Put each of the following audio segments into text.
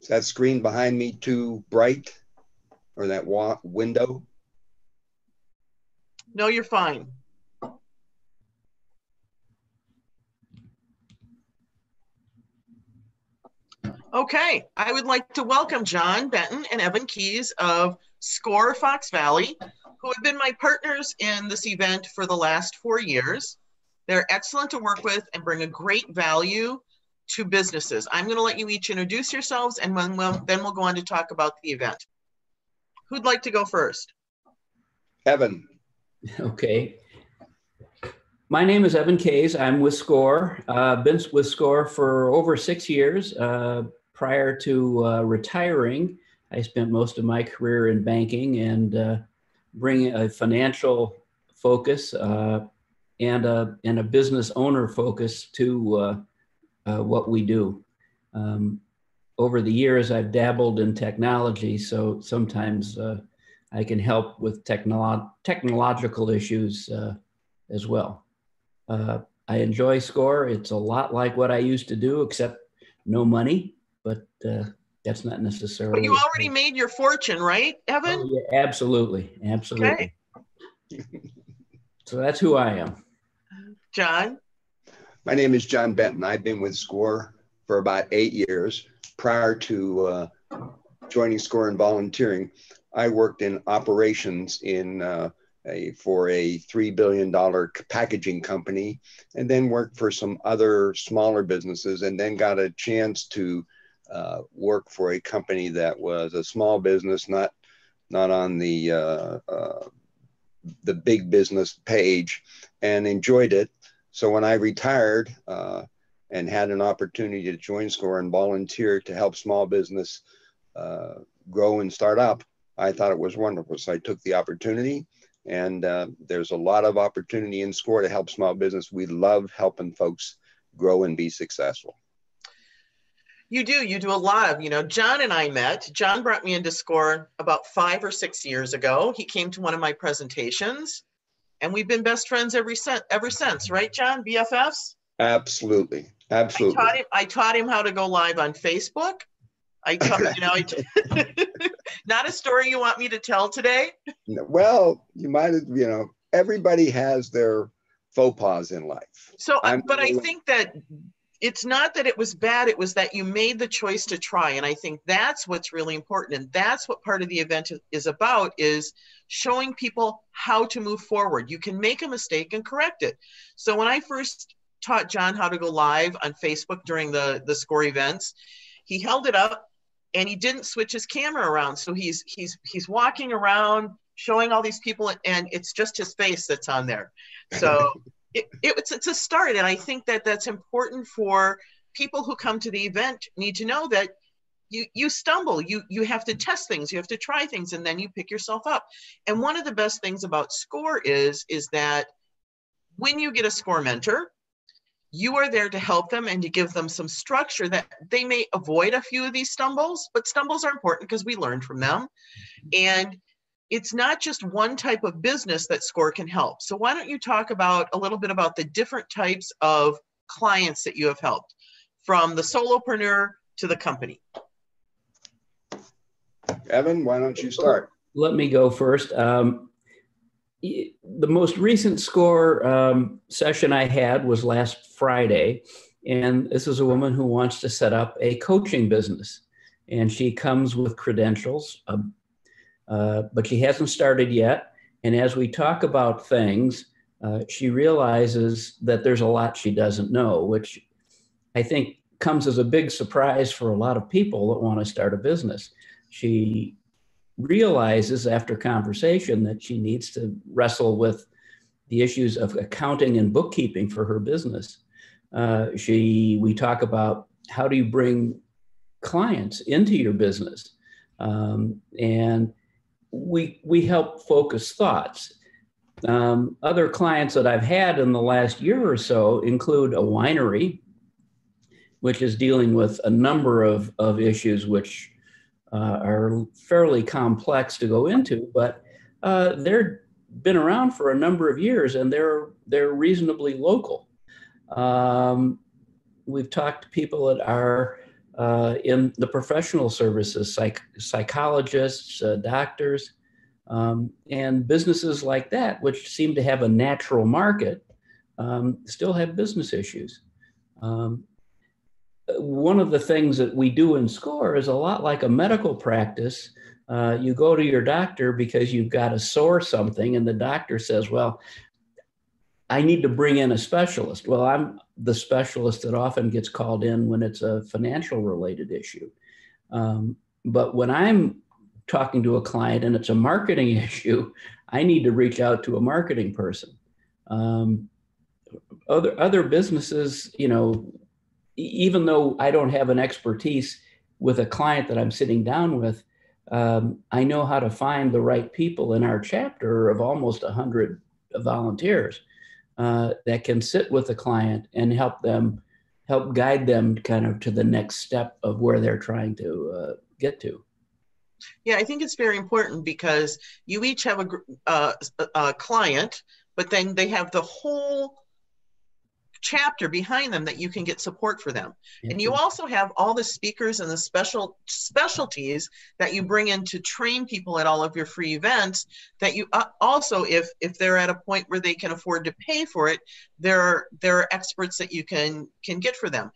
Is that screen behind me too bright, or that window? No, you're fine. Okay, I would like to welcome John Benton and Evan Keys of SCORE Fox Valley, who have been my partners in this event for the last 4 years. They're excellent to work with and bring a great value to businesses. I'm going to let you each introduce yourselves, and then we'll go on to talk about the event. Who'd like to go first? Evan. Okay. My name is Evan Kays. I'm with SCORE. Been with SCORE for over 6 years. Prior to retiring, I spent most of my career in banking and bring a financial focus and a business owner focus to what we do. Over the years, I've dabbled in technology, so sometimes I can help with technological issues as well. I enjoy SCORE. It's a lot like what I used to do, except no money, but that's not necessarily. But you already made your fortune, right, Evan? Oh, yeah, absolutely, absolutely. Okay. So that's who I am. John? My name is John Benton. I've been with SCORE for about 8 years. Prior to joining SCORE and volunteering, I worked in operations for a $3 billion packaging company, and then worked for some other smaller businesses, and then got a chance to work for a company that was a small business, not on the big business page, and enjoyed it. So when I retired and had an opportunity to join SCORE and volunteer to help small business grow and start up, I thought it was wonderful. So I took the opportunity, and there's a lot of opportunity in SCORE to help small business. We love helping folks grow and be successful. You do a lot of, John and I met. John brought me into SCORE about 5 or 6 years ago. He came to one of my presentations, and we've been best friends ever since, right, John? BFFs? Absolutely. Absolutely. I taught him how to go live on Facebook. Not a story you want me to tell today? Well, you might have, everybody has their faux pas in life. So, but I think that it's not that it was bad, it was that you made the choice to try. And I think that's what's really important. And that's what part of the event is about, is showing people how to move forward. You can make a mistake and correct it. So when I first taught John how to go live on Facebook during the SCORE events, he held it up and he didn't switch his camera around. So he's walking around showing all these people, and it's just his face that's on there. So it's a start. And I think that that's important for people who come to the event. Need to know that you stumble, you have to test things, you have to try things, and then you pick yourself up. And one of the best things about SCORE is that when you get a SCORE mentor, you are there to help them and to give them some structure that they may avoid a few of these stumbles, but stumbles are important because we learn from them. And it's not just one type of business that SCORE can help. So why don't you talk a little bit about the different types of clients that you have helped, from the solopreneur to the company? Evan, why don't you start? Let me go first. The most recent SCORE session I had was last Friday, and this is a woman who wants to set up a coaching business, and she comes with credentials, but she hasn't started yet. And as we talk about things, she realizes that there's a lot she doesn't know, which I think comes as a big surprise for a lot of people that want to start a business. She realizes after conversation that she needs to wrestle with the issues of accounting and bookkeeping for her business. We talk about how do you bring clients into your business, and we help focus thoughts. Other clients that I've had in the last year or so include a winery, which is dealing with a number of issues which are fairly complex to go into, but they're been around for a number of years, and they're reasonably local. We've talked to people that are in the professional services, psychologists, doctors, and businesses like that, which seem to have a natural market, still have business issues. One of the things that we do in SCORE is a lot like a medical practice. You go to your doctor because you've got a sore something, and the doctor says, well, I need to bring in a specialist. Well, I'm the specialist that often gets called in when it's a financial related issue. But when I'm talking to a client and it's a marketing issue, I need to reach out to a marketing person. Other businesses, you know, even though I don't have an expertise with a client that I'm sitting down with, I know how to find the right people in our chapter of almost 100 volunteers that can sit with the client and help guide them kind of to the next step of where they're trying to get to. Yeah, I think it's very important because you each have a client, but then they have the whole chapter behind them that you can get support for them. Absolutely. And you also have all the speakers and the specialties that you bring in to train people at all of your free events that you also, if they're at a point where they can afford to pay for it, there are experts that you can get for them.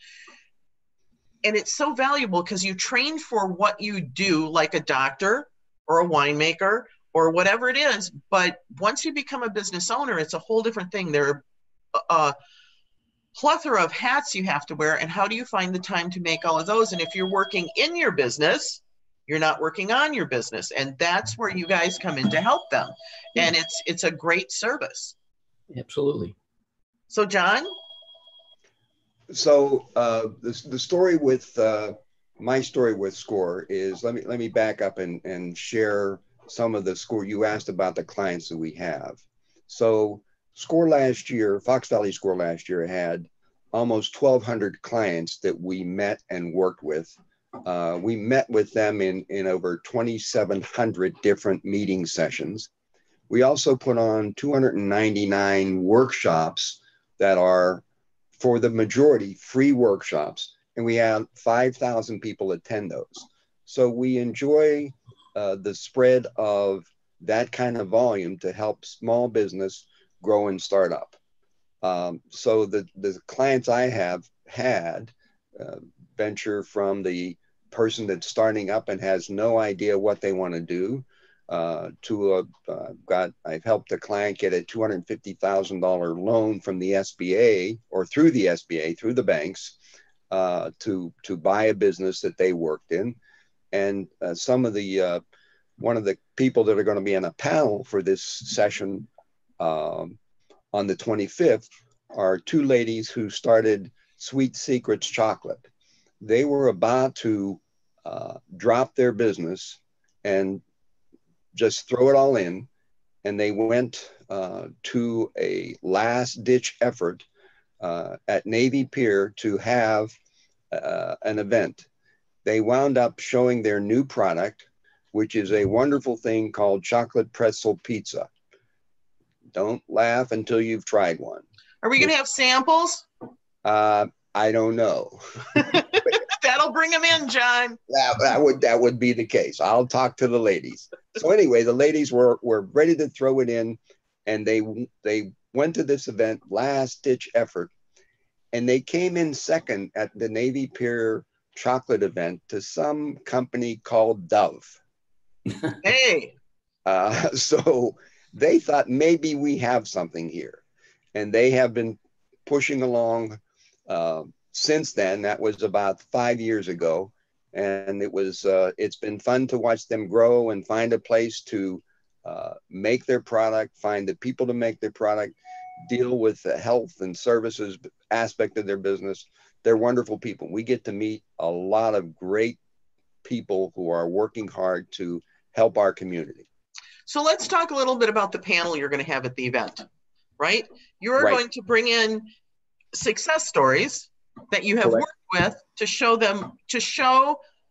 And it's so valuable because you train for what you do, like a doctor or a winemaker or whatever it is. But once you become a business owner, it's a whole different thing. There are plethora of hats you have to wear, and how do you find the time to make all of those? And if you're working in your business, you're not working on your business, and that's where you guys come in to help them. And it's a great service. Absolutely. So John? So the story with my story with SCORE is, let me back up and share some of the SCORE. You asked about the clients that we have. So SCORE last year, Fox Valley SCORE last year had almost 1,200 clients that we met and worked with. We met with them in over 2,700 different meeting sessions. We also put on 299 workshops that are, for the majority, free workshops, and we had 5,000 people attend those. So we enjoy the spread of that kind of volume to help small business grow and start up. So the clients I have had venture from the person that's starting up and has no idea what they want to do to I've helped a client get a $250,000 loan from the SBA or through the SBA, through the banks, to buy a business that they worked in. And some of the one of the people that are going to be on a panel for this session on the 25th are two ladies who started Sweet Secrets Chocolate. They were about to drop their business and just throw it all in. And they went to a last ditch effort at Navy Pier to have an event. They wound up showing their new product, which is a wonderful thing called chocolate pretzel pizza. Don't laugh until you've tried one. Are we going to have samples? I don't know. That'll bring them in, John. That would be the case. I'll talk to the ladies. So anyway, the ladies were ready to throw it in, and they went to this event, last ditch effort, and they came in second at the Navy Pier chocolate event to some company called Dove. Hey. So they thought maybe we have something here, and they have been pushing along since then. That was about 5 years ago, and it's been fun to watch them grow and find a place to make their product, find the people to make their product, deal with the health and services aspect of their business. They're wonderful people. We get to meet a lot of great people who are working hard to help our community. So let's talk a little bit about the panel you're going to have at the event, right? You're going to bring in success stories that you have worked with to show the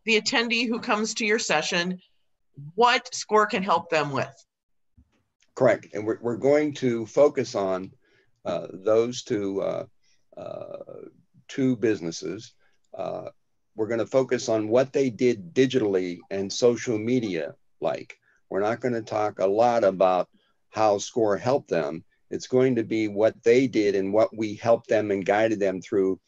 attendee who comes to your session what SCORE can help them with. Correct. And we're going to focus on those two businesses. we're going to focus on what they did digitally and social media like. We're not going to talk a lot about how SCORE helped them. It's going to be what they did and what we helped them and guided them through,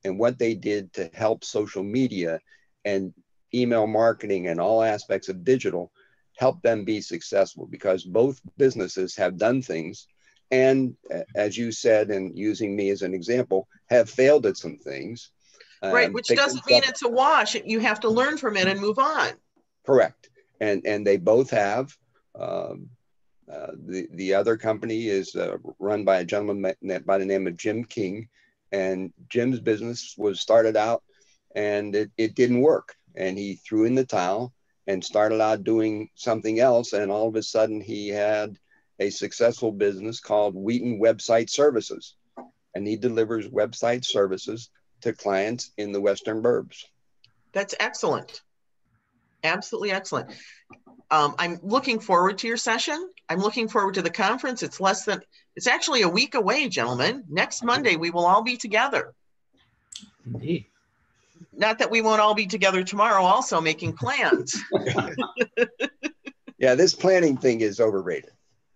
and what they did to help social media and email marketing and all aspects of digital help them be successful, because both businesses have done things. And as you said, and using me as an example, have failed at some things. Right, which doesn't mean it's a wash. You have to learn from it and move on. Correct. And they both have. The other company is run by a gentleman by the name of Jim King. And Jim's business was started out and it didn't work. And he threw in the towel and started out doing something else. And all of a sudden he had a successful business called Wheaton Website Services. And he delivers website services to clients in the Western Burbs. That's excellent. Absolutely excellent. I'm looking forward to your session. I'm looking forward to the conference. It's actually a week away, gentlemen. Next Monday, we will all be together. Indeed. Not that we won't all be together tomorrow also making plans. Yeah, this planning thing is overrated.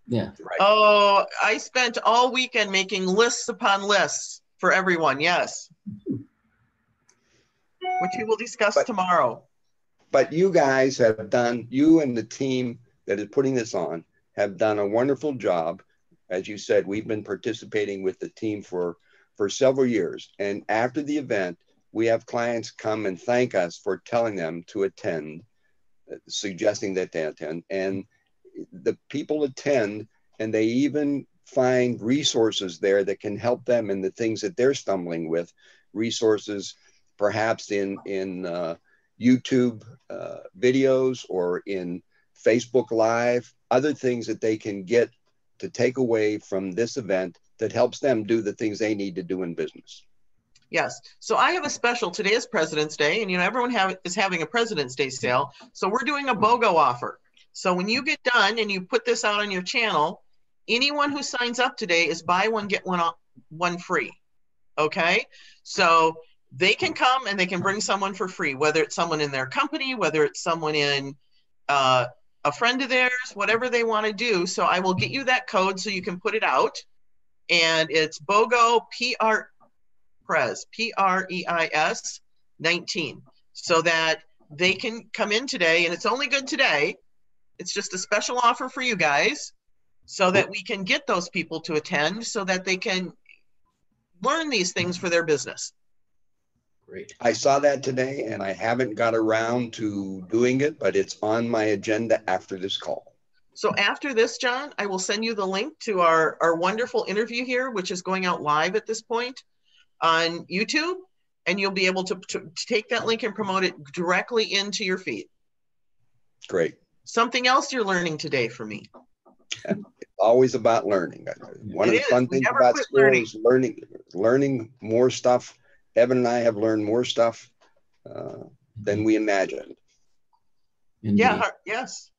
Yeah. Right. Oh, I spent all weekend making lists upon lists for everyone, yes. Which we will discuss tomorrow. But you guys have done, you and the team that is putting this on have done a wonderful job. As you said, we've been participating with the team for several years. And after the event, we have clients come and thank us for telling them to attend, suggesting that they attend. And the people attend, and they even find resources there that can help them in the things that they're stumbling with. Resources perhaps in YouTube videos or in Facebook Live, other things that they can get to take away from this event that helps them do the things they need to do in business. Yes. So I have a special. Today is President's Day, and everyone is having a President's Day sale. So we're doing a BOGO offer. So when you get done and you put this out on your channel, anyone who signs up today is buy one, get one free. Okay. So they can come and they can bring someone for free, whether it's someone in their company, whether it's someone in a friend of theirs, whatever they want to do. So I will get you that code so you can put it out. And it's BOGO PRES 19, so that they can come in today. And it's only good today. It's just a special offer for you guys so that we can get those people to attend so that they can learn these things for their business. Great. I saw that today and I haven't got around to doing it, but it's on my agenda after this call. So after this, John, I will send you the link to our wonderful interview here, which is going out live at this point on YouTube, and you'll be able to take that link and promote it directly into your feed. Great. Something else you're learning today from me. It's always about learning. One of the fun things about SCORE is learning more stuff. Evan and I have learned more stuff than we imagined. Indeed. Yeah, yes.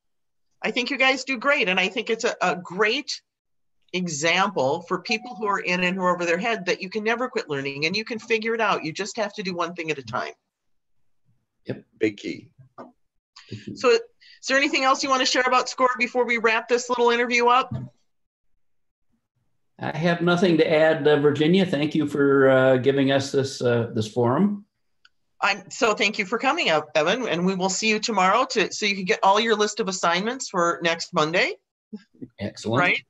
I think you guys do great. And I think it's a great example for people who are in and who are over their head that you can never quit learning and you can figure it out. You just have to do one thing at a time. Yep. Big key. So is there anything else you want to share about SCORE before we wrap this little interview up? I have nothing to add, Virginia. Thank you for giving us this forum. So thank you for coming up, Evan, and we will see you tomorrow so you can get all your list of assignments for next Monday. Excellent. Right?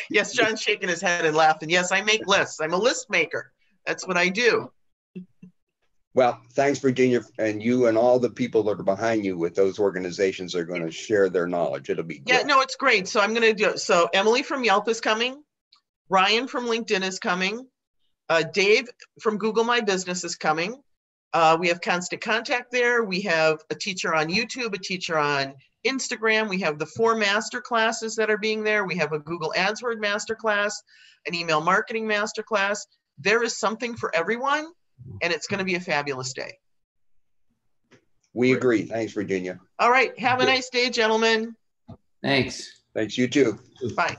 Yes, John's shaking his head and laughing. Yes, I make lists. I'm a list maker. That's what I do. Well, thanks, Virginia, and you and all the people that are behind you with those organizations are going to share their knowledge. It'll be great. Yeah, no, it's great. So I'm going to do it. So Emily from Yelp is coming. Ryan from LinkedIn is coming. Dave from Google My Business is coming. We have Constant Contact there. We have a teacher on YouTube, a teacher on Instagram. We have the 4 master classes that are being there. We have a Google AdWords masterclass, an email marketing masterclass. There is something for everyone, and it's going to be a fabulous day. We agree. Thanks, Virginia. All right. Have a nice day, gentlemen. Thanks. Thanks, you too. Bye.